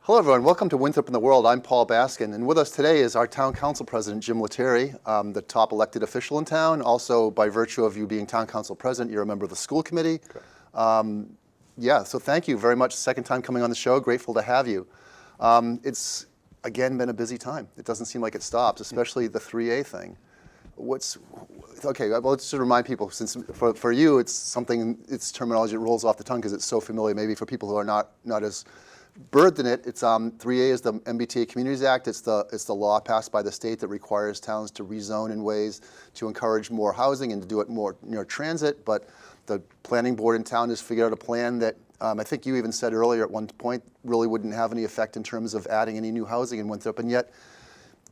Hello everyone, welcome to Winthrop in the World. I'm Paul Baskin, and with us today is our Town Council President, Jim Letterie, the top elected official in town. Also, by virtue of you being Town Council President, you're a member of the school committee. So thank you very much. Second time coming on the show, grateful to have you. It's, again, been a busy time. It doesn't seem like it stops, especially the 3A thing. Okay, well, let's just remind people, since for you, it's something, it's terminology that rolls off the tongue because it's so familiar. Maybe for people who are not as birthed in it, it's 3A is the MBTA Communities Act. It's the law passed by the state that requires towns to rezone in ways to encourage more housing and to do it more near transit. But the planning board in town has figured out a plan that I think you even said earlier at one point really wouldn't have any effect in terms of adding any new housing in Winthrop, and yet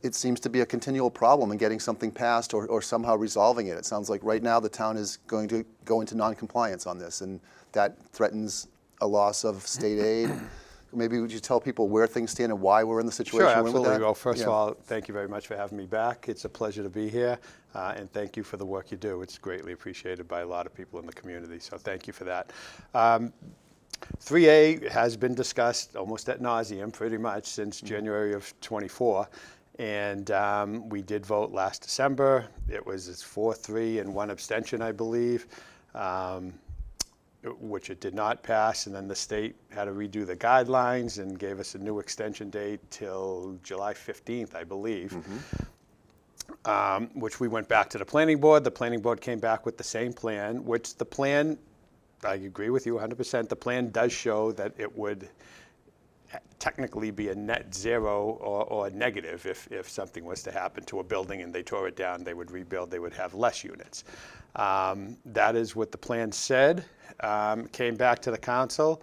it seems to be a continual problem in getting something passed or somehow resolving it. It sounds like right now the town is going to go into non-compliance on this, and that threatens a loss of state aid. Maybe would you tell people where things stand and why we're in the situation Sure, we're in absolutely. with that? Well, first of all, thank you very much for having me back. It's a pleasure to be here, and thank you for the work you do. It's greatly appreciated by a lot of people in the community, so thank you for that. 3A has been discussed almost ad nauseum pretty much since January of 24, and we did vote last December. It was 4-3 and 1 abstention, I believe. Which it did not pass, and then the state had to redo the guidelines and gave us a new extension date till July 15th, I believe, which we went back to the planning board. The planning board came back with the same plan, which the plan, I agree with you 100%, the plan does show that it would technically be a net zero or negative if something was to happen to a building and they tore it down, they would rebuild, they would have less units. That is what the plan said. Came back to the council.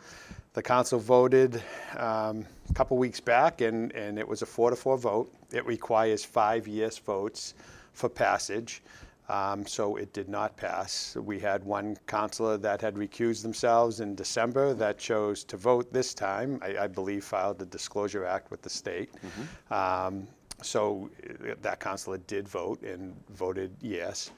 The council voted a couple weeks back, and it was a 4-4 vote. It requires 5 yes votes for passage, so it did not pass. We had one councilor that had recused themselves in December that chose to vote this time. I believe filed the Disclosure Act with the state. So that councilor did vote and voted yes.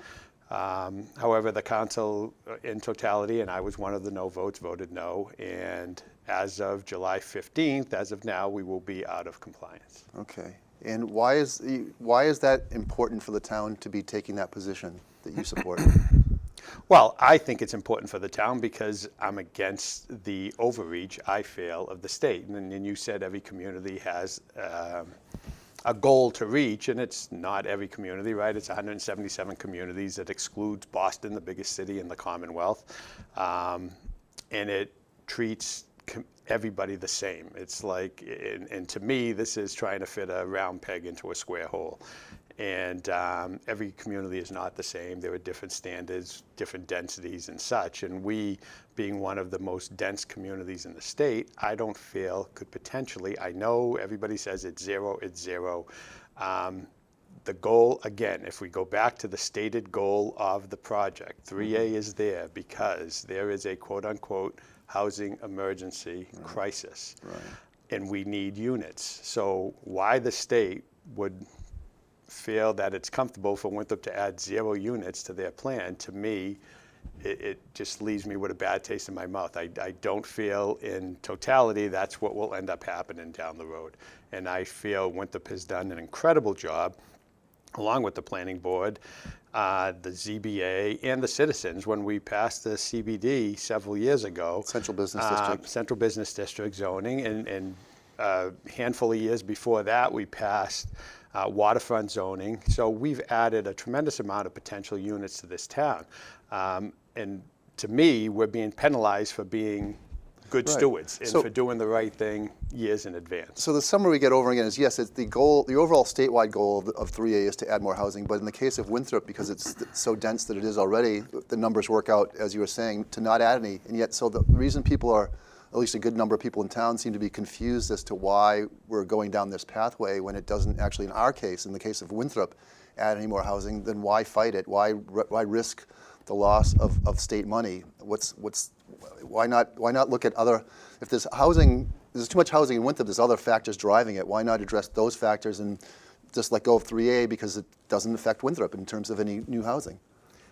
However, the council in totality, and I was one of the no votes, voted no. And as of July 15th, as of now, we will be out of compliance. Okay. And why is that important for the town to be taking that position that you support? Well, I think it's important for the town because I'm against the overreach, I feel, of the state. And you said every community has a goal to reach, and it's not every community, right? It's 177 communities. That excludes Boston, the biggest city in the Commonwealth, and it treats everybody the same. It's like, and to me, this is trying to fit a round peg into a square hole. And every community is not the same. There are different standards, different densities and such. And we, being one of the most dense communities in the state, I don't feel could potentially, I know everybody says it's zero, it's zero. The goal, again, if we go back to the stated goal of the project, 3A is there because there is a quote unquote housing emergency crisis. And we need units. So why the state would feel that it's comfortable for Winthrop to add 0 units to their plan, to me, it just leaves me with a bad taste in my mouth. I don't feel in totality that's what will end up happening down the road. And I feel Winthrop has done an incredible job, along with the planning board, the ZBA, and the citizens when we passed the CBD several years ago. Central Business District. Central Business District zoning, and a handful of years before that we passed waterfront zoning. So we've added a tremendous amount of potential units to this town. And to me, we're being penalized for being good stewards and for doing the right thing years in advance. So the summary we get over again is, yes, it's the goal, the overall statewide goal of 3A is to add more housing, but in the case of Winthrop, because it's so dense that it is already, the numbers work out, as you were saying, to not add any. And yet, so the reason people are, at least a good number of people in town, seem to be confused as to why we're going down this pathway when it doesn't actually, in our case, in the case of Winthrop, add any more housing, then why fight it? Why risk the loss of state money? Why not look at other, if there's too much housing in Winthrop, there's other factors driving it. Why not address those factors and just let go of 3A because it doesn't affect Winthrop in terms of any new housing?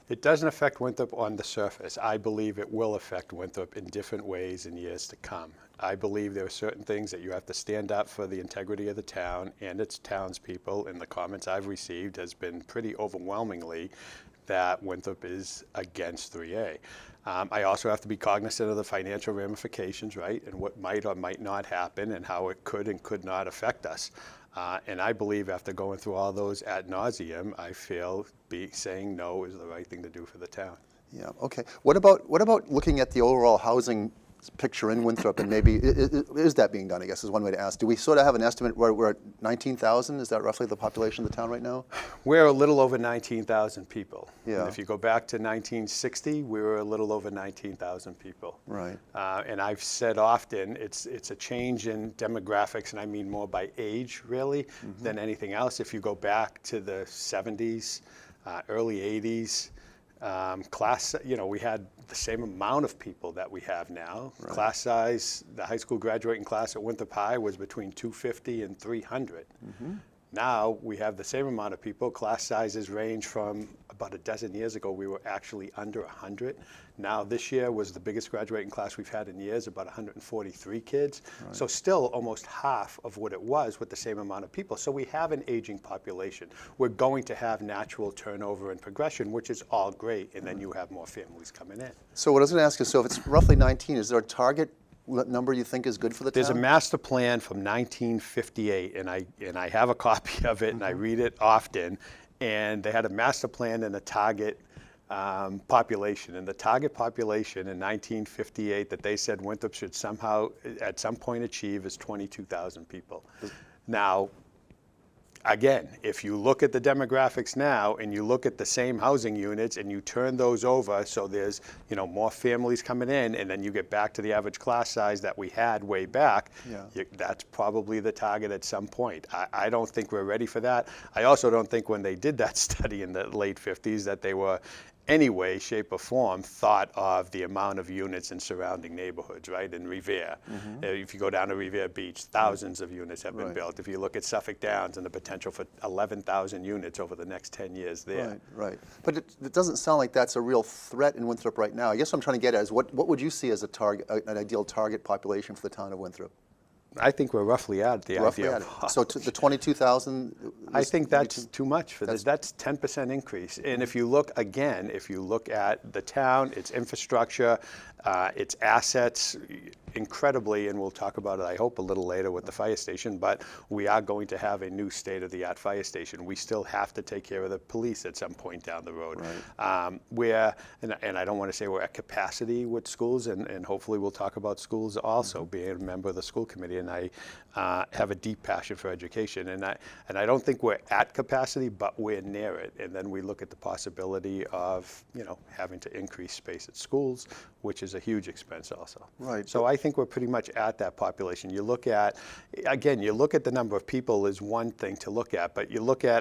It doesn't affect Winthrop on the surface. I believe it will affect Winthrop in different ways in years to come. I believe there are certain things that you have to stand up for the integrity of the town and its townspeople, and the comments I've received has been pretty overwhelmingly that Winthrop is against 3A. I also have to be cognizant of the financial ramifications, right, and what might or might not happen and how it could and could not affect us. And I believe after going through all those ad nauseum, I feel saying no is the right thing to do for the town. Yeah, okay. What about looking at the overall housing picture in Winthrop, and maybe, is that being done, I guess, is one way to ask. Do we sort of have an estimate where we're at 19,000? Is that roughly the population of the town right now? We're a little over 19,000 people. Yeah. And if you go back to 1960, we were a little over 19,000 people. Right. And I've said often, it's a change in demographics, and I mean more by age, really, than anything else. If you go back to the 70s, early 80s, class, we had the same amount of people that we have now. Right. Class size, the high school graduating class at Winthrop High was between 250 and 300. Now we have the same amount of people. Class sizes range from about a dozen years ago, we were actually under 100. Now this year was the biggest graduating class we've had in years, about 143 kids. Right. So still almost half of what it was with the same amount of people. So we have an aging population. We're going to have natural turnover and progression, which is all great, and then you have more families coming in. So what I was going to ask is, so if it's roughly 19, is there a target number you think is good for the town? There's a master plan from 1958, and I have a copy of it, and I read it often. And they had a master plan and a target population. And the target population in 1958 that they said Winthrop should somehow, at some point, achieve is 22,000 people. Now, again, if you look at the demographics now and you look at the same housing units and you turn those over, so there's more families coming in, and then you get back to the average class size that we had way back, that's probably the target at some point. I don't think we're ready for that. I also don't think when they did that study in the late 50s that they were any way, shape, or form thought of the amount of units in surrounding neighborhoods, right? In Revere, if you go down to Revere Beach, thousands of units have been built. If you look at Suffolk Downs and the potential for 11,000 units over the next 10 years there. Right, right. But it doesn't sound like that's a real threat in Winthrop right now. I guess what I'm trying to get at is what would you see as a target, an ideal target population for the town of Winthrop? I think we're roughly at the idea. So the 22,000? I think that's too much for this. That's 10% increase. And if you look, again, at the town, its infrastructure, its assets, incredibly, and we'll talk about it, I hope, a little later with the fire station, but we are going to have a new state-of-the-art fire station. We still have to take care of the police at some point down the road. Right. And I don't want to say we're at capacity with schools, and hopefully we'll talk about schools also, being a member of the school committee, and I have a deep passion for education. And I don't think we're at capacity, but we're near it. And then we look at the possibility of, having to increase space at schools, which is a huge expense also. Right. So I think we're pretty much at that population. You look at, again, the number of people is one thing to look at, but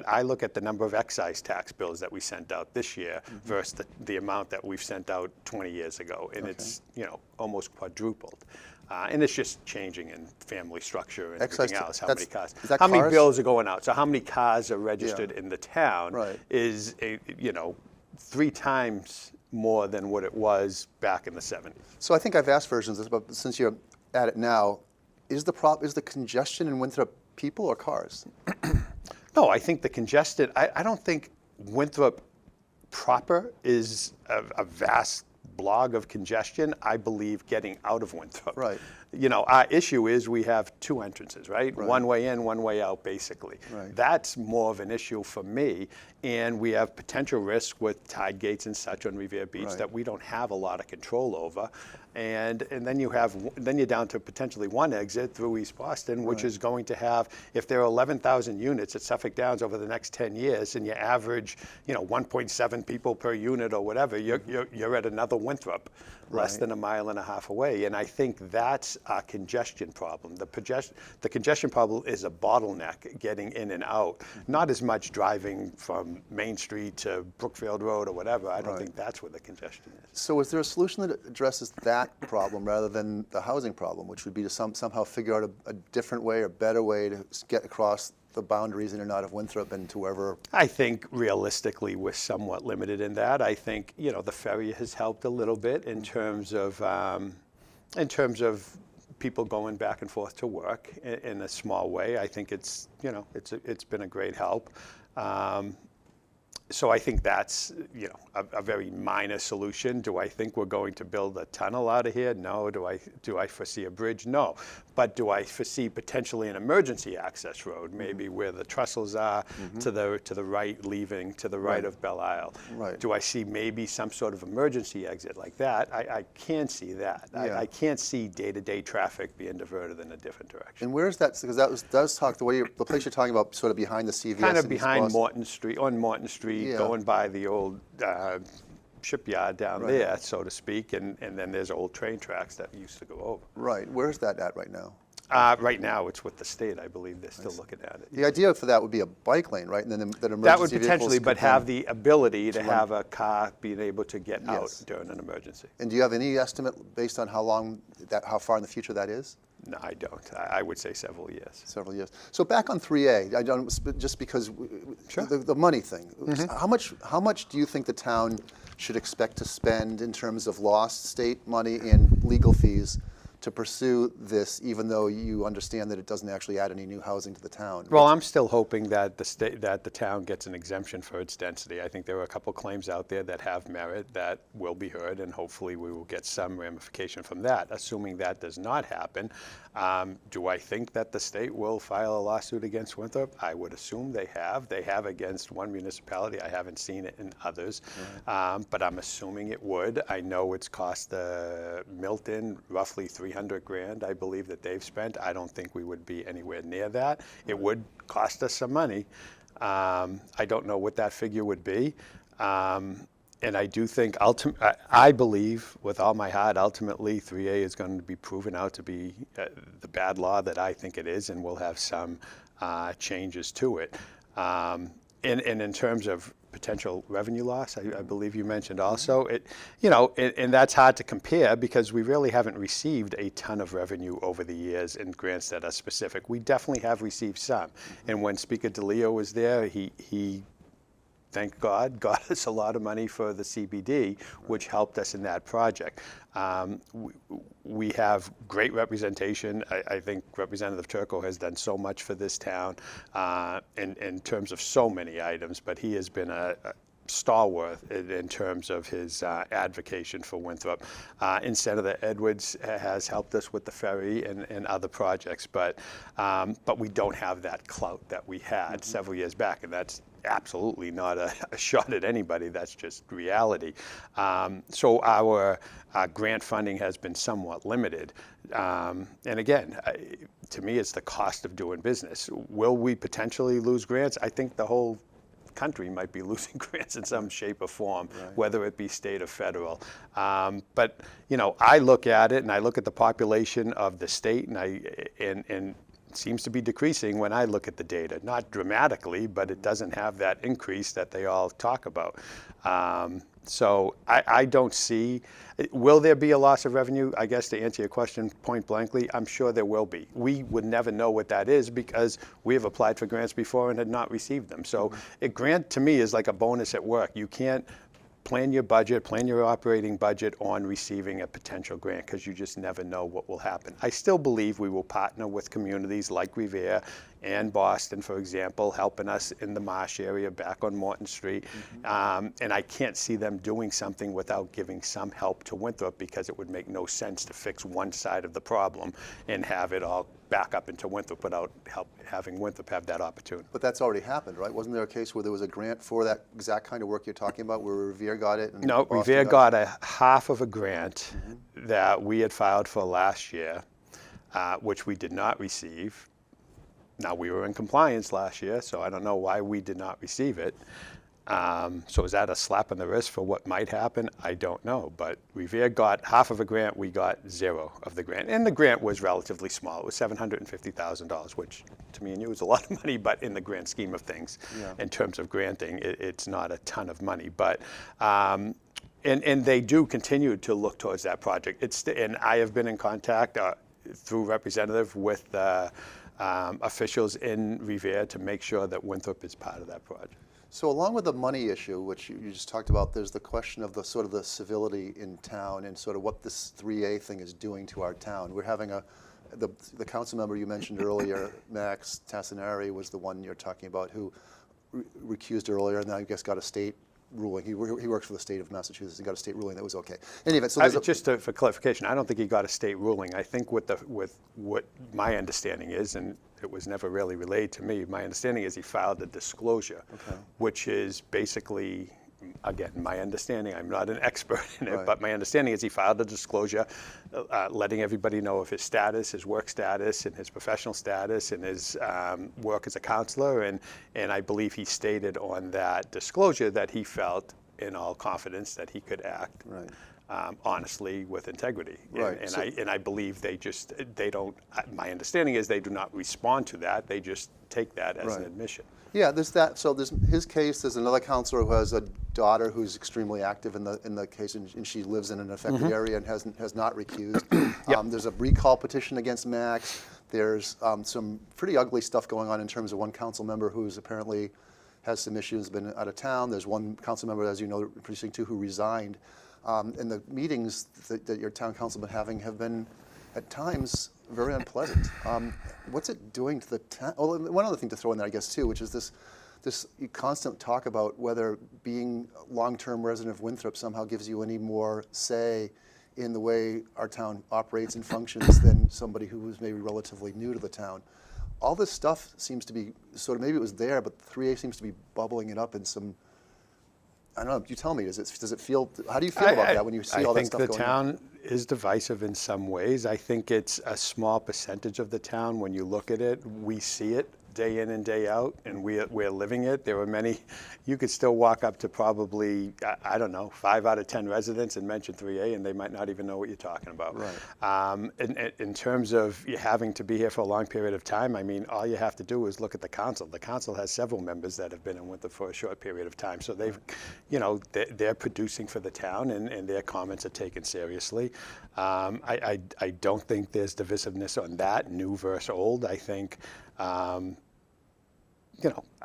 I look at the number of excise tax bills that we sent out this year versus the amount that we've sent out 20 years ago, and it's almost quadrupled. And it's just changing in family structure and everything else. How many cars? How many bills are going out? So how many cars are registered in the town is 3 times more than what it was back in the 70s. So I think I've asked versions of this, but since you're at it now, is the congestion in Winthrop people or cars? No, I think the congested, I don't think Winthrop proper is a vast blog of congestion. I believe getting out of Winthrop. Right. Our issue is we have 2 entrances, right? One way in, one way out, basically. Right. That's more of an issue for me. And we have potential risk with tide gates and such on Revere Beach that we don't have a lot of control over. And then you're down to potentially 1 exit through East Boston, which is going to have, if there are 11,000 units at Suffolk Downs over the next 10 years, and you average, 1.7 people per unit or whatever, you're at another Winthrop, less than a mile and a half away. And I think that's a congestion problem. The congestion problem is a bottleneck getting in and out, not as much driving from Main Street to Brookfield Road or whatever. I don't think that's where the congestion is. So is there a solution that addresses that problem rather than the housing problem, which would be to somehow figure out a different way or better way to get across the boundaries in and out of Winthrop and to wherever? I think realistically we're somewhat limited in that. I think the ferry has helped a little bit in terms of people going back and forth to work in a small way. I think it's been a great help. So I think that's a very minor solution. Do I think we're going to build a tunnel out of here? No. Do I foresee a bridge? No. But do I foresee potentially an emergency access road, maybe where the trestles are to the right, leaving to the right of Belle Isle? Right. Do I see maybe some sort of emergency exit like that? I can see that. Yeah. I can't see day-to-day traffic being diverted in a different direction. And where is that? Because that does talk the place you're talking about, sort of behind the CVS. Kind of in East behind Boston. Morton Street, on Morton Street, Yeah. going by the old shipyard down Right. there, so to speak, and then there's old train tracks that used to go over. Right. Where's that at right now? Right now, it's with the state. I believe they're still looking at it. The idea for that would be a bike lane, right? And then that emergency That would vehicles potentially, could but then- have the ability to have a car being able to get out Yes. during an emergency. And do you have any estimate based on how far in the future that is? No, I don't. I would say several years. Several years. So back on 3A, I don't, just because Sure. the money thing. How much do you think the town should expect to spend in terms of lost state money and legal fees to pursue this, even though you understand that it doesn't actually add any new housing to the town? Well, I'm still hoping that the town gets an exemption for its density. I think there are a couple claims out there that have merit that will be heard, and hopefully we will get some ramification from that. Assuming that does not happen, do I think that the state will file a lawsuit against Winthrop? I would assume they have. They have against one municipality. I haven't seen it in others, but I'm assuming it would. I know it's cost Milton roughly $300,000, I believe, that they've spent. I don't think we would be anywhere near that. It would cost us some money. I don't know what that figure would be. And I do think, I believe with all my heart, ultimately 3A is going to be proven out to be the bad law that I think it is, and we'll have some changes to it. And in terms of potential revenue loss, I believe you mentioned also, and that's hard to compare because we really haven't received a ton of revenue over the years in grants that are specific. We definitely have received some. And when Speaker DeLeo was there, he thank God, got us a lot of money for the CBD, which helped us in that project. We have great representation. I think Representative Turco has done so much for this town in terms of so many items, but he has been a stalwart in terms of his advocacy for Winthrop. And Senator Edwards has helped us with the ferry and other projects, but we don't have that clout that we had several years back, and that's absolutely not a shot at anybody. That's just reality. So our grant funding has been somewhat limited. And again, to me, it's the cost of doing business. Will we potentially lose grants? I think the whole country might be losing grants in some shape or form, whether it be state or federal. But I look at it and I look at the population of the state, and seems to be decreasing when I look at the data. Not dramatically, but it doesn't have that increase that they all talk about. So I don't see, will there be a loss of revenue? I guess to answer your question point blankly, I'm sure there will be. We would never know what that is because we have applied for grants before and had not received them. So a grant to me is like a bonus at work. You can't plan your budget, plan your operating budget on receiving a potential grant because you just never know what will happen. I still believe we will partner with communities like Revere and Boston, for example, helping us in the Marsh area back on Morton Street. And I can't see them doing something without giving some help to Winthrop because it would make no sense to fix one side of the problem and have it all back up into Winthrop without having Winthrop have that opportunity. But that's already happened, right? Wasn't there a case where there was a grant for that exact kind of work you're talking about, where Revere got it? And No, Boston Revere got a half of a grant that we had filed for last year, which we did not receive. Now, we were in compliance last year, so I don't know why we did not receive it. So is that a slap in the wrist for what might happen? I don't know. But Revere got half of a grant, we got zero of the grant. And the grant was relatively small. It was $750,000, which to me and you is a lot of money, but in the grand scheme of things, in terms of granting, it's not a ton of money. But and they do continue to look towards that project. And I have been in contact through Representative with officials in Revere to make sure that Winthrop is part of that project. So along with the money issue, which you just talked about, there's the question of the sort of the civility in town and sort of what this 3A thing is doing to our town. We're having the council member you mentioned earlier, Max Tassinari, was the one you're talking about who recused earlier and then I guess got a state ruling. He works for the state of Massachusetts and got a state ruling that was okay. In any event, so for clarification, I don't think he got a state ruling. I think with what my understanding is, and it was never really relayed to me, my understanding is he filed a disclosure, which is basically, again, my understanding, I'm not an expert in it, but my understanding is he filed a disclosure letting everybody know of his status, his work status, and his professional status, and his work as a counselor, and I believe he stated on that disclosure that he felt in all confidence that he could act honestly with integrity. And I believe they don't, my understanding is they do not respond to that, they just take that as an admission. Yeah, there's that. So there's his case. There's another counselor who has a daughter who's extremely active in the case, and she lives in an affected area and has not recused. There's a recall petition against Max. There's some pretty ugly stuff going on in terms of one council member who's apparently has some issues, been out of town. There's one council member, as you know, precinct 2, who resigned. And the meetings that your town council been having have been, at times, very unpleasant. What's it doing to the town? Well, one other thing to throw in there, I guess, too, which is this constant talk about whether being a long-term resident of Winthrop somehow gives you any more say in the way our town operates and functions than somebody who is maybe relatively new to the town. All this stuff seems to be sort of, maybe it was there, but 3A seems to be bubbling it up in some, I don't know, you tell me, does it feel, how do you feel about that when you see all that stuff going on? I think the town is divisive in some ways. I think it's a small percentage of the town. When you look at it, we see it day in and day out, and we're living it. There were many, you could still walk up to probably, I don't know, 5 out of 10 residents and mention 3A, and they might not even know what you're talking about. In terms of you having to be here for a long period of time, I mean, all you have to do is look at the council. The council has several members that have been in Winthrop for a short period of time, so they've, they're producing for the town, and their comments are taken seriously. I don't think there's divisiveness on that, new versus old. I think,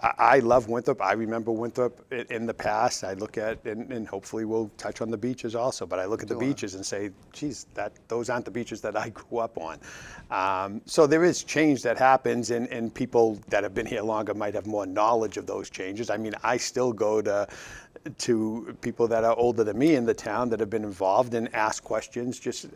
I love Winthrop. I remember Winthrop in the past. I look at, and hopefully we'll touch on the beaches also, but I look at the beaches and say, geez, those aren't the beaches that I grew up on. So there is change that happens, and people that have been here longer might have more knowledge of those changes. I mean, I still go to people that are older than me in the town that have been involved and ask questions, just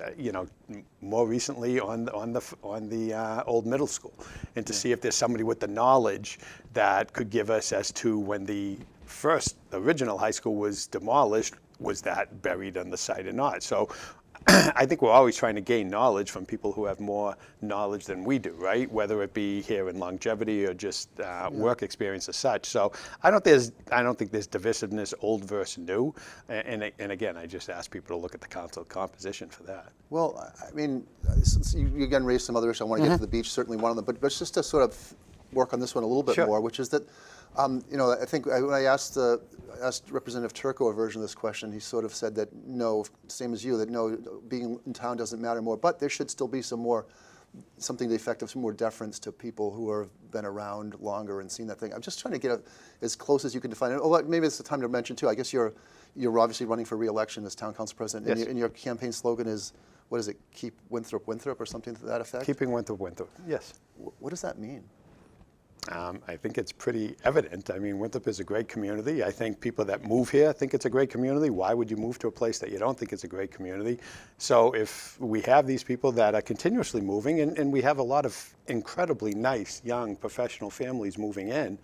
more recently on the old middle school, and to see if there's somebody with the knowledge that could give us as to when the original high school was demolished, was that buried on the site or not. So I think we're always trying to gain knowledge from people who have more knowledge than we do, right? Whether it be here in longevity or just work experience as such. So I don't think there's divisiveness, old versus new. And again, I just ask people to look at the council composition for that. Well, I mean, you again raised some other issues. I want to get to the beach, certainly one of them. But just to sort of work on this one a little bit more, which is that, I think when I asked Representative Turco a version of this question, he sort of said that no, same as you, that no, being in town doesn't matter more, but there should still be something to the effect of some more deference to people who have been around longer and seen that thing. I'm just trying to get as close as you can define it. Oh, maybe it's the time to mention too, I guess you're obviously running for re-election as town council president, and your campaign slogan is, what is it, keep Winthrop Winthrop, or something to that effect? Keeping Winthrop Winthrop, yes. What does that mean? I think it's pretty evident. I mean, Winthrop is a great community. I think people that move here think it's a great community. Why would you move to a place that you don't think is a great community? So if we have these people that are continuously moving, and we have a lot of incredibly nice, young, professional families moving in,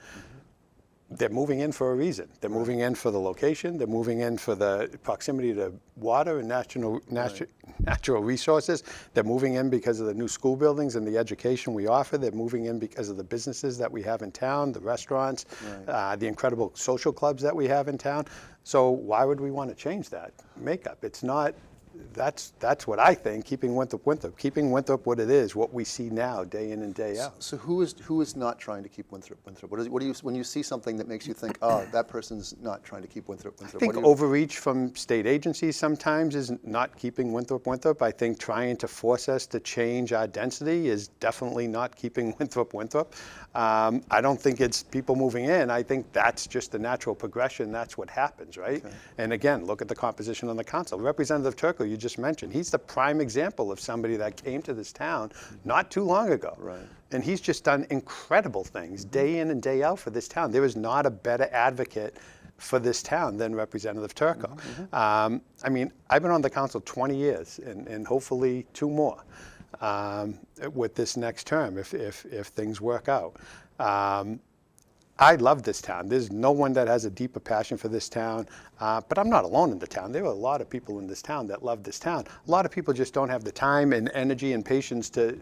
they're moving in for a reason. They're moving in for the location. They're moving in for the proximity to water and natural resources. They're moving in because of the new school buildings and the education we offer. They're moving in because of the businesses that we have in town, the restaurants, the incredible social clubs that we have in town. So why would we want to change that makeup? It's not that's what I think. Keeping Winthrop, keeping Winthrop what it is, what we see now, day in and day out. So who is not trying to keep Winthrop? What do you when you see something that makes you think, oh, that person's not trying to keep Winthrop? I think overreach from state agencies sometimes is not keeping Winthrop. I think trying to force us to change our density is definitely not keeping Winthrop. I don't think it's people moving in. I think that's just the natural progression. That's what happens, right? Okay. And again, look at the composition on the council. Representative Turco, you just mentioned, he's the prime example of somebody that came to this town not too long ago. Right. And he's just done incredible things day in and day out for this town. There is not a better advocate for this town than Representative Turco. I mean, I've been on the council 20 years and hopefully 2 more with this next term if things work out. I love this town. There's no one that has a deeper passion for this town, but I'm not alone in the town. There are a lot of people in this town that love this town. A lot of people just don't have the time and energy and patience to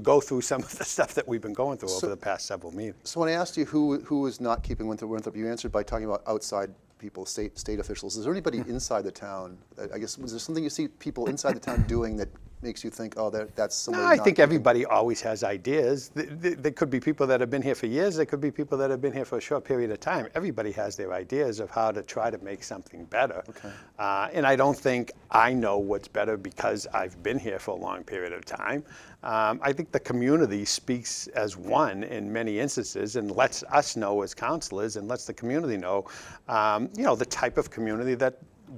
go through some of the stuff that we've been going through over the past several meetings. So when I asked you who is not keeping Winthrop, you answered by talking about outside people, state officials. Is there anybody inside the town? I guess, was there something you see people inside the town doing that makes you think, oh, that's somebody? No, I think everybody always has ideas. There could be people that have been here for years. There could be people that have been here for a short period of time. Everybody has their ideas of how to try to make something better. Okay. And I don't think I know what's better because I've been here for a long period of time. I think the community speaks as one in many instances and lets us know as councilors and lets the community know, the type of community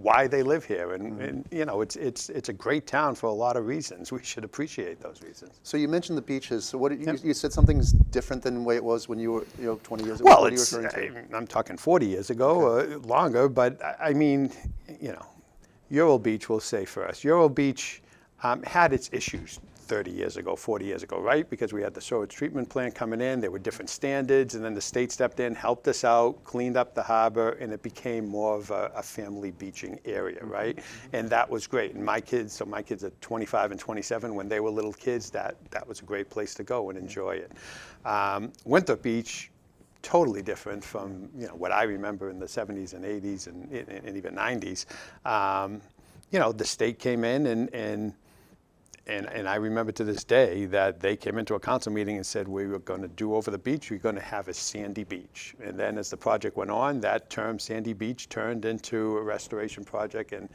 why they live here, and it's a great town for a lot of reasons. We should appreciate those reasons. So you mentioned the beaches. So you said something's different than the way it was when you were 20 years ago. Well, what are you referring to? I'm talking 40 years ago, or longer, but I mean, Ural Beach, we'll say first. Ural Beach had its issues 30 years ago, 40 years ago, right? Because we had the sewage treatment plant coming in, there were different standards, and then the state stepped in, helped us out, cleaned up the harbor, and it became more of a family beaching area, right? And that was great. And my kids are 25 and 27, when they were little kids, that was a great place to go and enjoy it. Winthrop Beach, totally different from what I remember in the 70s and 80s and even 90s. The state came in and I remember to this day that they came into a council meeting and said we were going to do over the beach, we're going to have a sandy beach. And then as the project went on, that term sandy beach turned into a restoration project and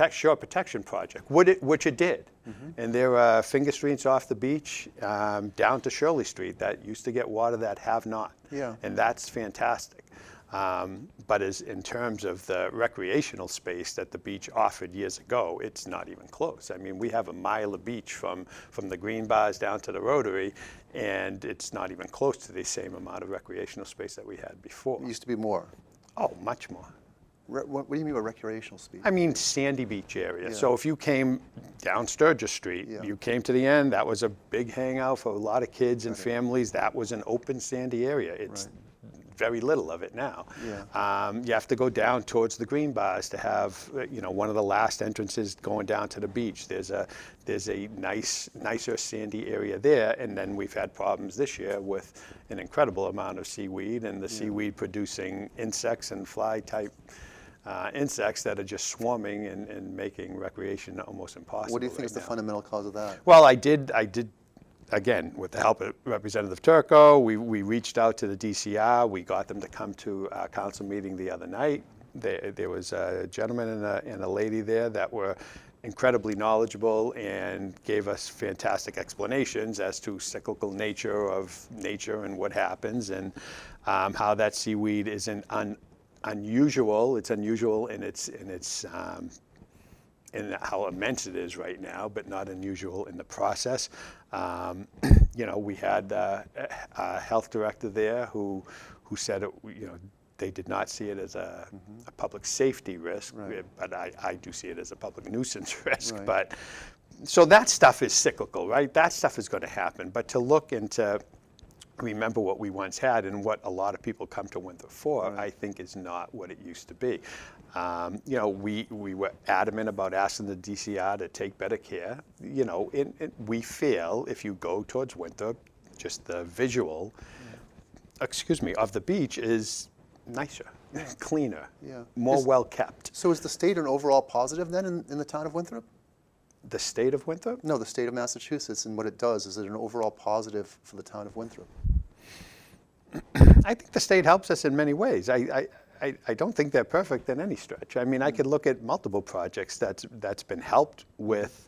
shore protection project, which it did. And there are finger streets off the beach down to Shirley Street that used to get water that have not. Yeah. And that's fantastic. But in terms of the recreational space that the beach offered years ago, it's not even close. I mean, we have a mile of beach from the green bars down to the Rotary, and it's not even close to the same amount of recreational space that we had before. It used to be more. Oh, much more. What do you mean by recreational space? I mean sandy beach area. Yeah. So if you came down Sturgis Street, you came to the end, that was a big hangout for a lot of kids and families. That was an open sandy area. It's very little of it now. Yeah. You have to go down towards the green bars to have, one of the last entrances going down to the beach. There's a nicer sandy area there, and then we've had problems this year with an incredible amount of seaweed and the seaweed producing insects and fly type insects that are just swarming and making recreation almost impossible. What do you think is the fundamental cause of that? Well, I did. Again, with the help of Representative Turco, we reached out to the DCR. We got them to come to our council meeting the other night. There was a gentleman and a lady there that were incredibly knowledgeable and gave us fantastic explanations as to cyclical nature of nature and what happens, and how that seaweed isn't unusual. It's unusual in how immense it is right now, but not unusual in the process. We had a health director there who said they did not see it as a public safety risk, but I do see it as a public nuisance risk. Right. But so that stuff is cyclical, right? That stuff is going to happen. But to look into remember what we once had and what a lot of people come to Winthrop for, I think is not what it used to be. We were adamant about asking the DCR to take better care. We feel if you go towards Winthrop, just the visual, of the beach is nicer, cleaner, Yeah. more well-kept. So is the state an overall positive then in the town of Winthrop? The state of Winthrop? No, the state of Massachusetts and what it does. Is it an overall positive for the town of Winthrop? I think the state helps us in many ways. I don't think they're perfect in any stretch. I mean, I could look at multiple projects that's been helped with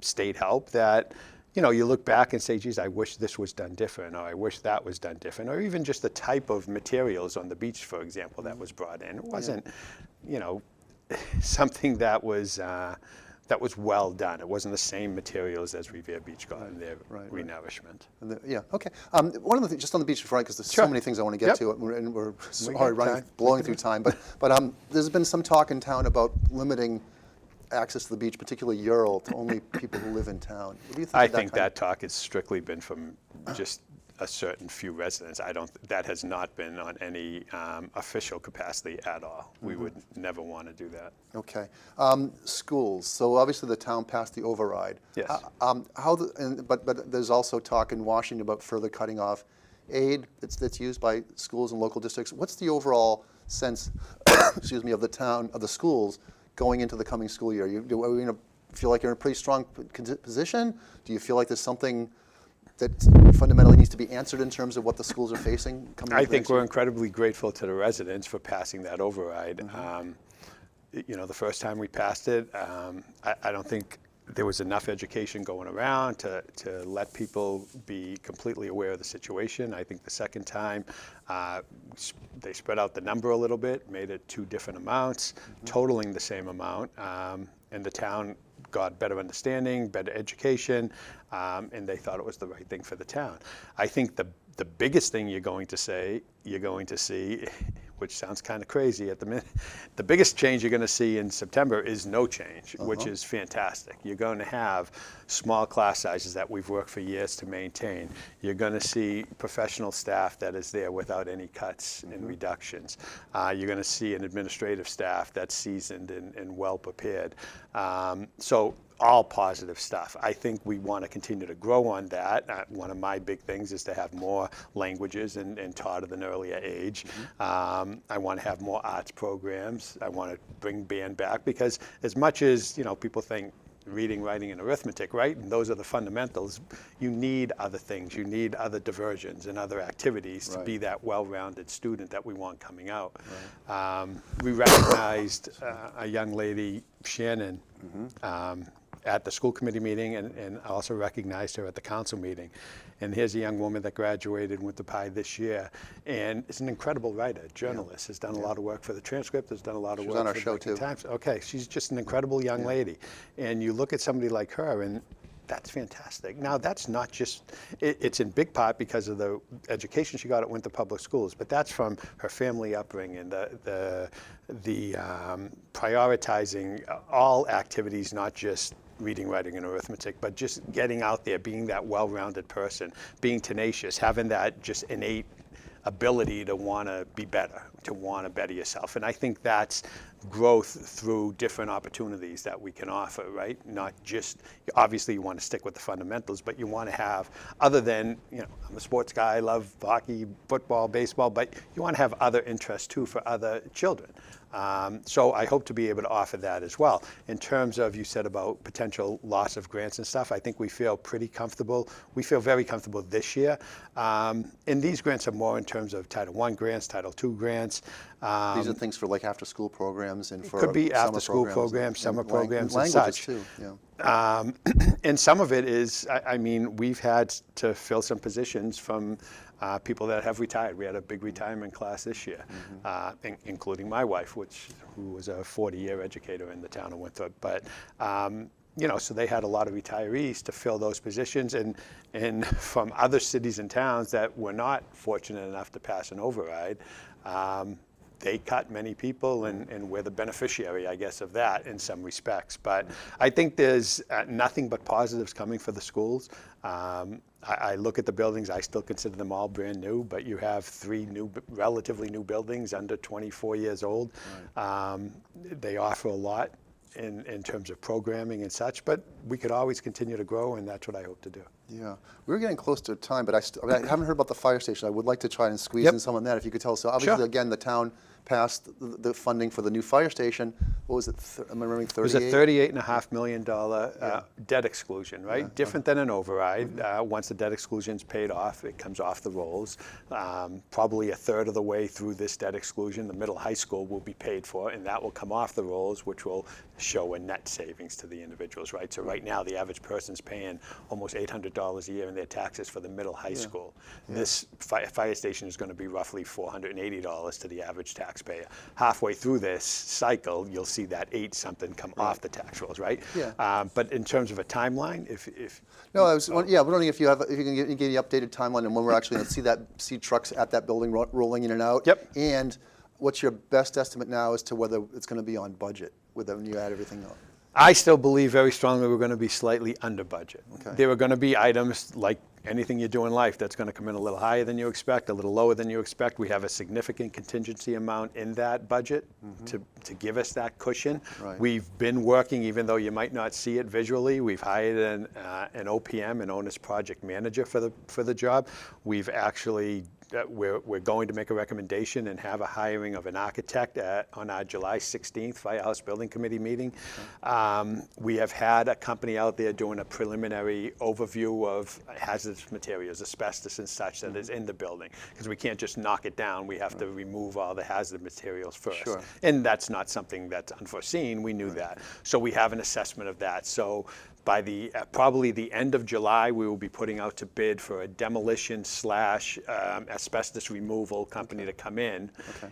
state help that, you look back and say, geez, I wish this was done different, or I wish that was done different, or even just the type of materials on the beach, for example, that was brought in. It wasn't, something that was well done. It wasn't the same materials as Revere Beach got in their renourishment. Yeah, okay. One of the things, just on the beach before, because there's so many things I want to get to, and we're sorry, blowing through time, but there's been some talk in town about limiting access to the beach, particularly Ural, to only people who live in town. What do you think I of that think kind that talk has strictly been from just a certain few residents. That has not been on any official capacity at all. We would never want to do that. Okay. Schools. So obviously the town passed the override. Yes. But there's also talk in Washington about further cutting off aid that's used by schools and local districts. What's the overall sense, excuse me, of the town, of the schools going into the coming school year? Are you going to feel like you're in a pretty strong position? Do you feel like there's something that fundamentally needs to be answered in terms of what the schools are facing coming I into think next we're year? incredibly grateful to the residents for passing that override. The first time we passed it, I don't think there was enough education going around to let people be completely aware of the situation. I think the second time, they spread out the number a little bit, made it 2 different amounts, totaling the same amount, and the town got better understanding, better education, and they thought it was the right thing for the town. I think the biggest thing you're going to see, which sounds kind of crazy at the minute, the biggest change you're going to see in September is no change, which is fantastic. You're going to have small class sizes that we've worked for years to maintain. You're going to see professional staff that is there without any cuts and reductions. You're going to see an administrative staff that's seasoned and well prepared. So all positive stuff. I think we want to continue to grow on that. One of my big things is to have more languages and taught at an earlier age. I want to have more arts programs. I want to bring band back, because as much as people think reading, writing, and arithmetic, right? And those are the fundamentals. You need other things. You need other diversions and other activities to be that well-rounded student that we want coming out. We recognized a young lady, Shannon, at the school committee meeting, and also recognized her at the council meeting. And here's a young woman that graduated with the Pi this year, and is an incredible writer, journalist, has done a lot of work for the Transcript, has done a lot of work on our for show the too. Times. Okay, she's just an incredible young lady. And you look at somebody like her, and that's fantastic. Now, that's not just, it's in big part because of the education she got at Winthrop Public Schools, but that's from her family upbringing, the prioritizing all activities, not just reading, writing, and arithmetic, but just getting out there, being that well-rounded person, being tenacious, having that just innate ability to want to be better, to want to better yourself. And I think that's growth through different opportunities that we can offer, right? Not just, obviously you want to stick with the fundamentals, but you want to have, other than, I'm a sports guy, I love hockey, football, baseball, but you want to have other interests too for other children. So I hope to be able to offer that as well. In terms of, you said about potential loss of grants and stuff, I think we feel pretty comfortable. We feel very comfortable this year. And these grants are more in terms of Title I grants, Title II grants. These are things for like after-school programs and for could be summer after-school programs, summer programs, and languages such. too. Yeah. And some of it is, I mean, we've had to fill some positions from people that have retired. We had a big retirement class this year, including my wife, who was a 40-year educator in the town of Winthrop. But so they had a lot of retirees to fill those positions, and from other cities and towns that were not fortunate enough to pass an override. They cut many people, and we're the beneficiary, I guess, of that in some respects. But I think there's nothing but positives coming for the schools. I look at the buildings, I still consider them all brand new, but you have 3 relatively new buildings under 24 years old. They offer a lot in terms of programming and such, but we could always continue to grow, and that's what I hope to do. Yeah, we're getting close to time, but I haven't heard about the fire station. I would like to try and squeeze Yep. in some on that if you could tell us. So obviously, Sure. again, the town passed the funding for the new fire station. What was it? Am I remembering 38? It was a $38.5 million debt exclusion, right? Different than an override. Once the debt exclusion's paid off, it comes off the rolls. Probably a third of the way through this debt exclusion, the middle high school will be paid for, and that will come off the rolls, which will show a net savings to the individuals, right? So right now, the average person's paying almost $800 a year in their taxes for the middle high school. This fire station is going to be roughly $480 to the average taxpayer. Halfway through this cycle, you'll see that 8-something come off the tax rolls, right? Yeah. But in terms of a timeline, if No, I was wondering if you can give the updated timeline and when we're actually going to see trucks at that building rolling in and out. Yep. And what's your best estimate now as to whether it's going to be on budget when you add everything up? I still believe very strongly we're going to be slightly under budget. Okay. There are going to be items like anything you do in life that's going to come in a little higher than you expect, a little lower than you expect. We have a significant contingency amount in that budget to give us that cushion. Right. We've been working, even though you might not see it visually, we've hired an OPM, an owner's project manager for the job. We've actually we're going to make a recommendation and have a hiring of an architect on our July 16th Firehouse Building Committee meeting. We have had a company out there doing a preliminary overview of hazardous materials, asbestos and such that is in the building, because we can't just knock it down. We have to remove all the hazardous materials first. Sure. And that's not something that's unforeseen. We knew that. So we have an assessment of that. So by probably the end of July, we will be putting out to bid for a demolition / asbestos removal company to come in.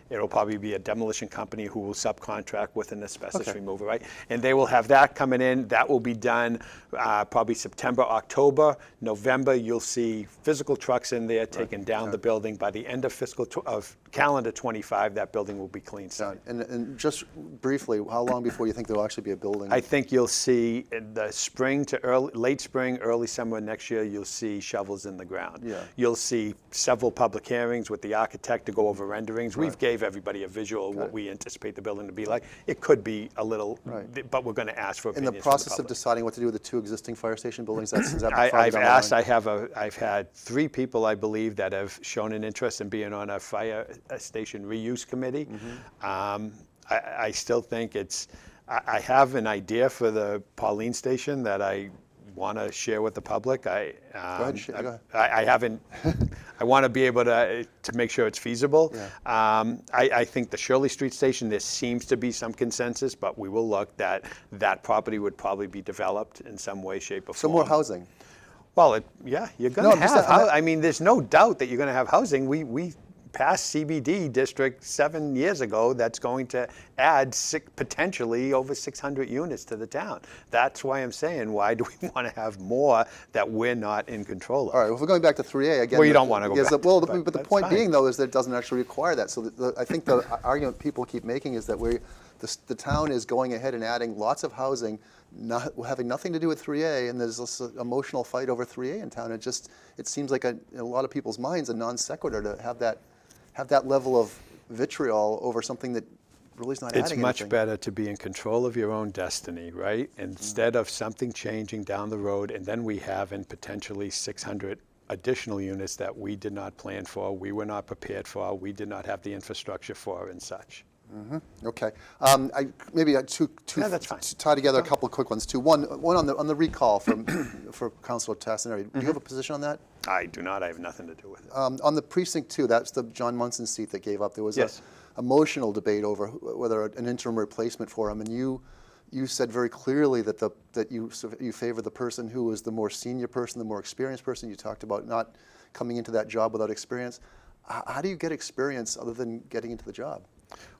It'll probably be a demolition company who will subcontract with an asbestos remover, right? And they will have that coming in. That will be done probably September, October. November, you'll see physical trucks in there taking down the building. By the end of calendar 25, that building will be clean site. And just briefly, how long before you think there'll actually be a building? I think you'll see in the spring to late spring, early summer next year, you'll see shovels in the ground. Yeah. You'll see several public hearings with the architect to go over renderings. We've gave everybody a visual of what we anticipate the building to be like. It could be a little, but we're going to ask for In opinions the from process the of public. deciding what to do with the 2 existing fire station buildings, is that I've farther down the asked. line? I've had 3 people, I believe, that have shown an interest in being on a fire station reuse committee. I still think I have an idea for the Pauline station that I want to share with the public. Go ahead. I haven't. I want to be able to make sure it's feasible. Yeah. I think the Shirley Street station, there seems to be some consensus, but we will look that property would probably be developed in some way, shape, or form. Some more housing. Well, you're going to have. I mean, there's no doubt that you're going to have housing. We passed CBD district 7 years ago that's going to add potentially over 600 units to the town. That's why I'm saying, why do we want to have more that we're not in control of? All right, well, if we're going back to 3A again. Well, you don't want to go back. But the point being, though, is that it doesn't actually require that. So I think the argument people keep making is that the town is going ahead and adding lots of housing, having nothing to do with 3A, and there's this emotional fight over 3A in town. It seems like in a lot of people's minds a non sequitur to have that level of vitriol over something that really is not adding anything. It's much better to be in control of your own destiny, right? Instead of something changing down the road, and then we have in potentially 600 additional units that we did not plan for, we were not prepared for, we did not have the infrastructure for, and such. Okay. Maybe two that's fine. to tie together a couple of quick ones too. One on the recall for Councilor Tassinari. Do you have a position on that? I do not. I have nothing to do with it. On the precinct 2, that's the John Munson seat that gave up. There was Yes. a emotional debate over whether an interim replacement for him, and you said very clearly that you favor the person who was the more senior person, the more experienced person. You talked about not coming into that job without experience. How do you get experience other than getting into the job?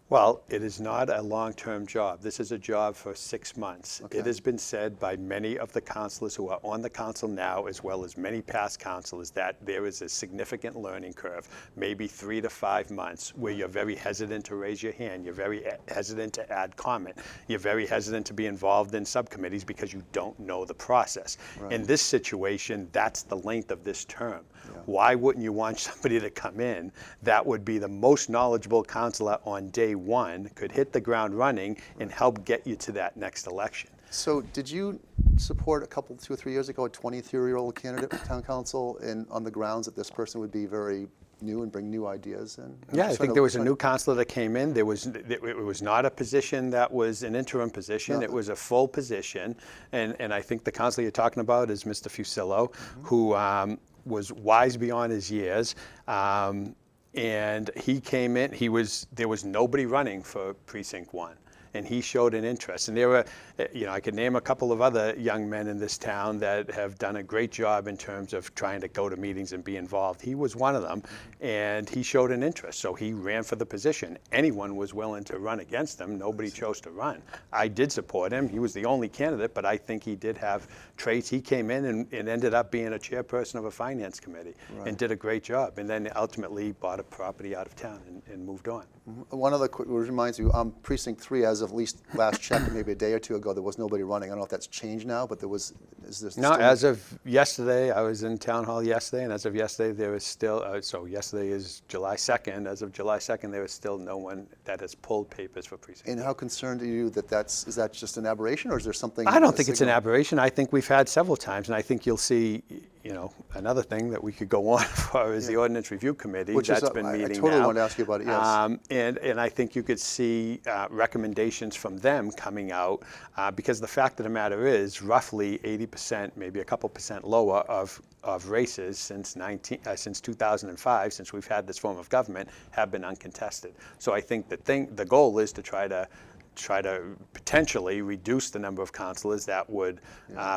Well, it is not a long-term job. This is a job for 6 months. Okay. It has been said by many of the councilors who are on the council now, as well as many past councilors, that there is a significant learning curve, maybe 3 to 5 months, where you're very hesitant to raise your hand. You're very hesitant to add comment. You're very hesitant to be involved in subcommittees because you don't know the process. Right. In this situation, that's the length of this term. Yeah. Why wouldn't you want somebody to come in that would be the most knowledgeable councilor on day one could hit the ground running and help get you to that next election. So did you support 2 or 3 years ago, a 23-year-old candidate for town council on the grounds that this person would be very new and bring new ideas in? Yeah, I think there was a new councilor that came in. It was not a position that was an interim position. No. It was a full position. And I think the councilor you're talking about is Mr. Fusillo, who was wise beyond his years. And he came in, there was nobody running for Precinct 1. And he showed an interest. And there were, I could name a couple of other young men in this town that have done a great job in terms of trying to go to meetings and be involved. He was one of them, and he showed an interest. So he ran for the position. Anyone was willing to run against him. Nobody chose to run. I did support him. He was the only candidate, but I think he did have traits. He came in and ended up being a chairperson of a finance committee and did a great job. And then ultimately bought a property out of town and moved on. One other quick, reminds me, Precinct 3, as of least last check, maybe a day or two ago, there was nobody running. I don't know if that's changed now, but is this No, still? as of yesterday, I was in town hall yesterday, and as of yesterday, there was still, so yesterday is July 2nd. As of July 2nd, there was still no one that has pulled papers for Precinct 3. And how concerned are you is that just an aberration, or is there something? I don't think it's an aberration. I think we've had several times, and I think you'll see, another thing that we could go on for is the Ordinance Review Committee. Which that's is, been meeting I totally now. wanted to ask you about it, yes. And I think you could see recommendations from them coming out because the fact of the matter is roughly 80%, maybe a couple percent lower of races since 2005, since we've had this form of government, have been uncontested. So I think the goal is to try to potentially reduce the number of councilors that would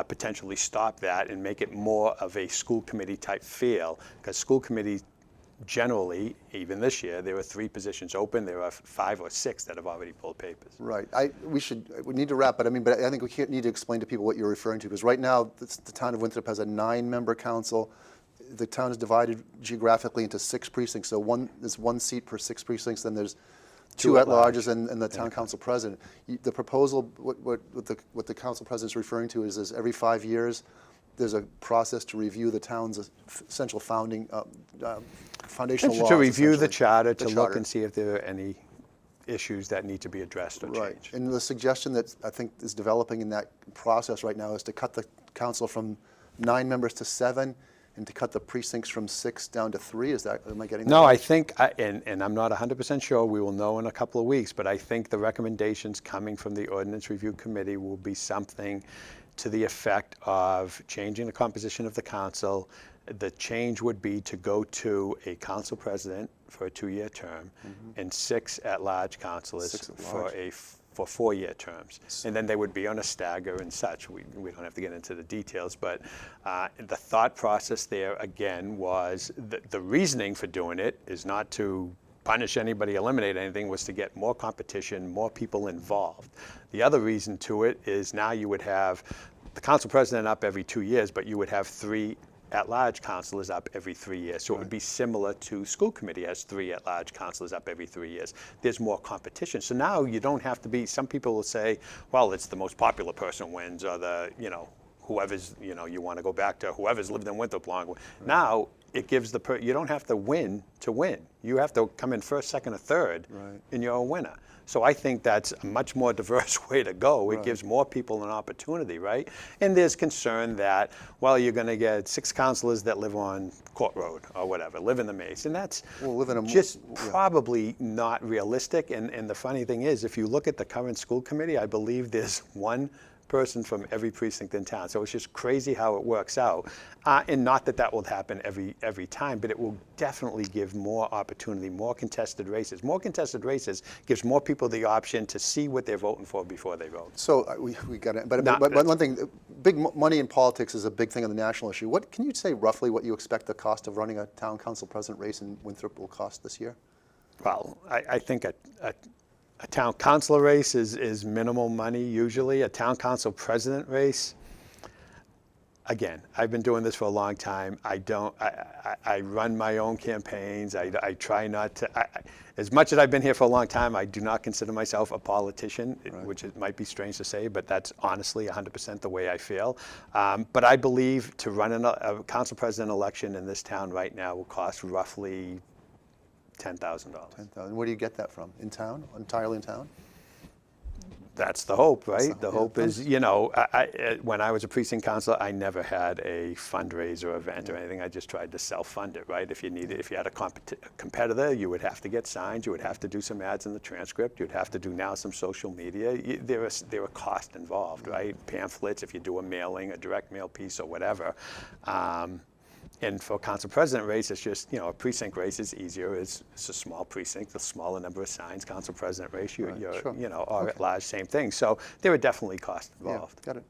potentially stop that and make it more of a school committee type feel, because school committee generally, even this year, there were 3 positions open. There are 5 or 6 that have already pulled papers. Right. we need to wrap, but I think we need to explain to people what you're referring to, because right now the town of Winthrop has a 9-member council. The town is divided geographically into 6 precincts. So there's 1 seat per 6 precincts. Then there's 2 at-larges and the town council president. The proposal, what the council president is referring to is every 5 years, there's a process to review the town's essential foundational laws. To review the charter, to look and see if there are any issues that need to be addressed or Right. changed. And the suggestion that I think is developing in that process right now is to cut the council from 9 members to 7, and to cut the precincts from 6 down to 3. Am I getting that? No, right? I think, and I'm not 100% sure, we will know in a couple of weeks, but I think the recommendations coming from the Ordinance Review Committee will be something to the effect of changing the composition of the council. The change would be to go to a council president for a 2-year term and 6 at-large councilors 6 at large. for 4-year terms. And then they would be on a stagger and such. We don't have to get into the details, but the thought process there, again, was the reasoning for doing it is not to punish anybody, eliminate anything, was to get more competition, more people involved. The other reason to it is now you would have the council president up every 2 years, but you would have 3 at-large councilors up every 3 years. So it would be similar to school committee has 3 at-large councilors up every 3 years. There's more competition. So now you don't have to be, some people will say, well, it's the most popular person wins, or whoever's, you want to go back to whoever's lived in Winthrop long. Right. Now it gives you don't have to win to win. You have to come in first, second, or third, and you're a winner. So I think that's a much more diverse way to go. It gives more people an opportunity, right? And there's concern that, well, you're going to get 6 councilors that live on Court Road or whatever, live in the Maze. And that's probably not realistic. And the funny thing is, if you look at the current school committee, I believe there's 1 person from every precinct in town. So it's just crazy how it works out. And not that will happen every time, but it will definitely give more opportunity, more contested races. More contested races gives more people the option to see what they're voting for before they vote. So we got it. But one thing, money in politics is a big thing on the national issue. Can you say roughly what you expect the cost of running a town council president race in Winthrop will cost this year? Well, I think a town council race is minimal money usually. A town council president race, again, I've been doing this for a long time. I run my own campaigns. I try not to, as much as I've been here for a long time, I do not consider myself a politician, which it might be strange to say, but that's honestly 100% the way I feel. But I believe to run a council president election in this town right now will cost roughly $10,000. 10,000. Where do you get that from? In town? Entirely in town? That's the hope, right? the The hope, hope is, you know, when I was a precinct councilor, I never had a fundraiser event or anything. I just tried to self-fund it, right? If you had a competitor, you would have to get signs. You would have to do some ads in the transcript. You'd have to do now some social media. There are costs involved, right? Pamphlets, if you do a mailing, a direct mail piece or whatever. And for council president race, it's just, you know, a precinct race is easier. It's a small precinct, a smaller number of signs. Council president race, you're sure. you know, or at large, same thing. So there are definitely costs involved. Yeah, got it.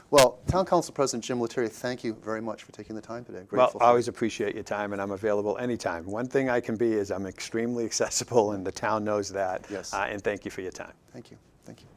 Well, Town Council President Jim Letterie, thank you very much for taking the time today. Well, Grateful I always appreciate your time, and I'm available anytime. One thing I can be is I'm extremely accessible, and the town knows that. Yes. And thank you for your time. Thank you. Thank you.